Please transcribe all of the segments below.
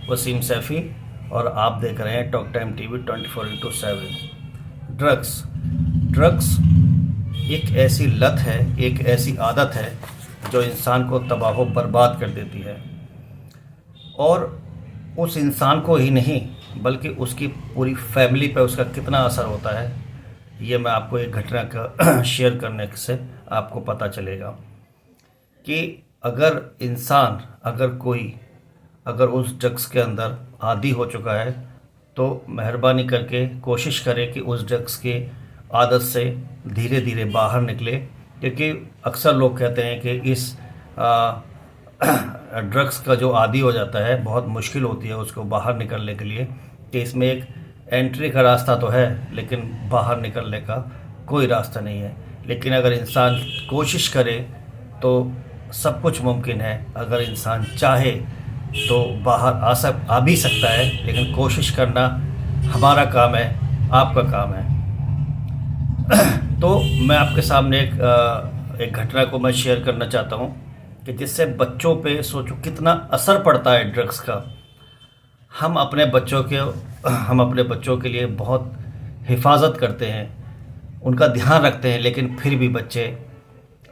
वसीम सैफ़ी और आप देख रहे हैं talk time TV 24x7। Drugs एक ऐसी लत है, एक ऐसी आदत है जो इंसान को तबाह बर्बाद कर देती है, और उस इंसान को ही नहीं बल्कि उसकी पूरी फैमिली पर उसका कितना असर होता है, ये मैं आपको एक घटना का शेयर करने से आपको पता चलेगा कि अगर उस ड्रग्स के अंदर आदी हो चुका है तो मेहरबानी करके कोशिश करें कि उस ड्रग्स की आदत से धीरे धीरे बाहर निकले, क्योंकि अक्सर लोग कहते हैं कि इस ड्रग्स का जो आदी हो जाता है बहुत मुश्किल होती है उसको बाहर निकलने के लिए, कि इसमें एक एंट्री का रास्ता तो है लेकिन बाहर निकलने का कोई रास्ता नहीं है। लेकिन अगर इंसान कोशिश करे तो सब कुछ मुमकिन है। अगर इंसान चाहे तो बाहर आ भी सकता है, लेकिन कोशिश करना हमारा काम है, आपका काम है। तो मैं आपके सामने एक घटना को मैं शेयर करना चाहता हूँ कि जिससे बच्चों पे सोचो कितना असर पड़ता है ड्रग्स का। हम अपने बच्चों के लिए बहुत हिफाजत करते हैं, उनका ध्यान रखते हैं, लेकिन फिर भी बच्चे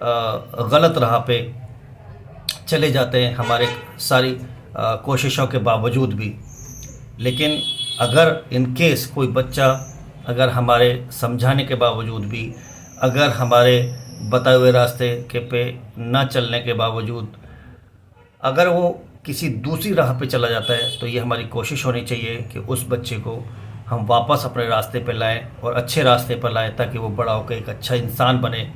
गलत राह पे चले जाते हैं हमारे सारी कोशिशों के बावजूद भी। लेकिन अगर इन केस कोई बच्चा अगर हमारे समझाने के बावजूद भी, अगर हमारे बताए हुए रास्ते के पे ना चलने के बावजूद अगर वो किसी दूसरी राह पे चला जाता है, तो ये हमारी कोशिश होनी चाहिए कि उस बच्चे को हम वापस अपने रास्ते पे लाएं और अच्छे रास्ते पर लाएं, ताकि वो बड़ा होकर एक अच्छा इंसान बने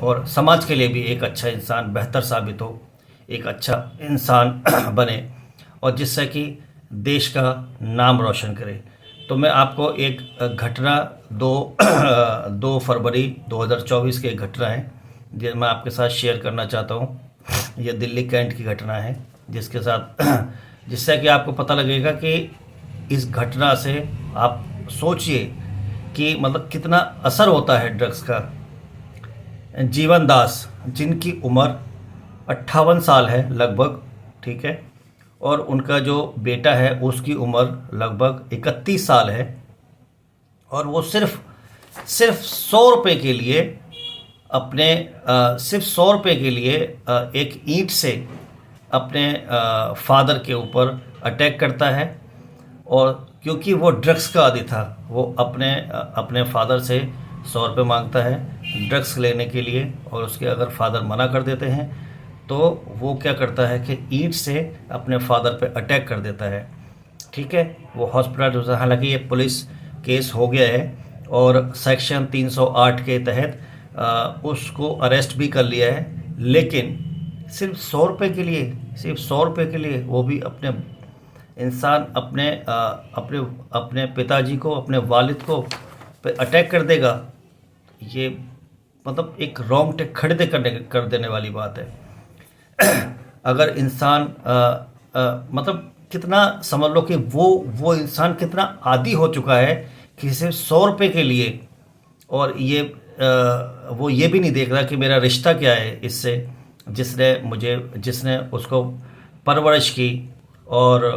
और समाज के लिए भी एक अच्छा इंसान बेहतर साबित हो, एक अच्छा इंसान बने, और जिससे कि देश का नाम रोशन करे। तो मैं आपको एक घटना 2 फरवरी 2024 की एक घटना है जो मैं आपके साथ शेयर करना चाहता हूँ। यह दिल्ली कैंट की घटना है, जिससे कि आपको पता लगेगा कि इस घटना से आप सोचिए कि मतलब कितना असर होता है ड्रग्स का। जीवन दास, जिनकी उम्र 58 साल है लगभग, ठीक है, और उनका जो बेटा है उसकी उम्र लगभग 31 साल है, और वो सिर्फ 100 रुपये के लिए सिर्फ 100 रुपये के लिए एक ईंट से अपने फादर के ऊपर अटैक करता है। और क्योंकि वो ड्रग्स का आदी था, वो अपने फादर से 100 रुपये मांगता है ड्रग्स लेने के लिए, और उसके अगर फादर मना कर देते हैं तो वो क्या करता है कि ईंट से अपने फादर पे अटैक कर देता है, ठीक है। वो हॉस्पिटल, हालांकि ये पुलिस केस हो गया है और सेक्शन 308 के तहत उसको अरेस्ट भी कर लिया है, लेकिन सिर्फ 100 रुपये के लिए, सिर्फ 100 रुपये के लिए वो भी अपने इंसान अपने पिताजी को, अपने वालिद को पे अटैक कर देगा। ये मतलब एक रोंगटे खड़े कर देने वाली बात है। अगर इंसान मतलब कितना समझ लो कि वो इंसान कितना आदी हो चुका है कि सिर्फ 100 रुपये के लिए, और वो ये भी नहीं देख रहा कि मेरा रिश्ता क्या है इससे, जिसने उसको परवरिश की और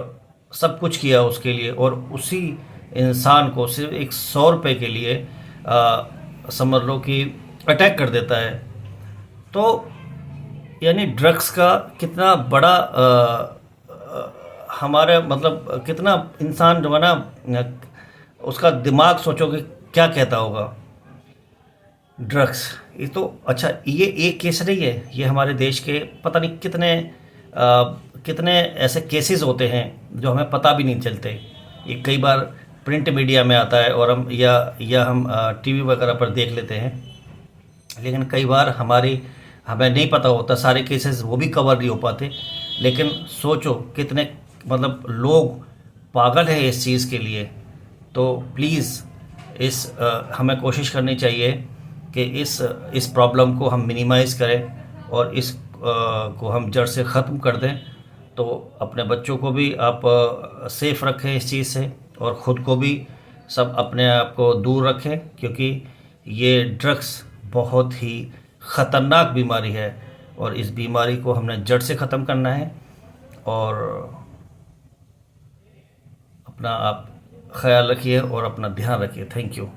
सब कुछ किया उसके लिए, और उसी इंसान को सिर्फ एक 100 रुपये के लिए समझ लो कि अटैक कर देता है। तो यानी ड्रग्स का कितना बड़ा हमारे मतलब कितना इंसान जो है ना, उसका दिमाग सोचो कि क्या कहता होगा। ड्रग्स, ये तो अच्छा, ये एक केस नहीं है, ये हमारे देश के पता नहीं कितने ऐसे केसेस होते हैं जो हमें पता भी नहीं चलते। ये कई बार प्रिंट मीडिया में आता है और हम टीवी वगैरह पर देख लेते हैं, लेकिन कई बार हमें नहीं पता होता, सारे केसेस वो भी कवर नहीं हो पाते। लेकिन सोचो कितने मतलब लोग पागल हैं इस चीज़ के लिए। तो प्लीज़ हमें कोशिश करनी चाहिए कि इस प्रॉब्लम को हम मिनिमाइज़ करें और को हम जड़ से ख़त्म कर दें। तो अपने बच्चों को भी आप सेफ़ रखें इस चीज़ से, और ख़ुद को भी सब अपने आप को दूर रखें, क्योंकि ये ड्रग्स बहुत ही ख़तरनाक बीमारी है और इस बीमारी को हमने जड़ से ख़त्म करना है। और अपना आप ख्याल रखिए और अपना ध्यान रखिए। Thank you.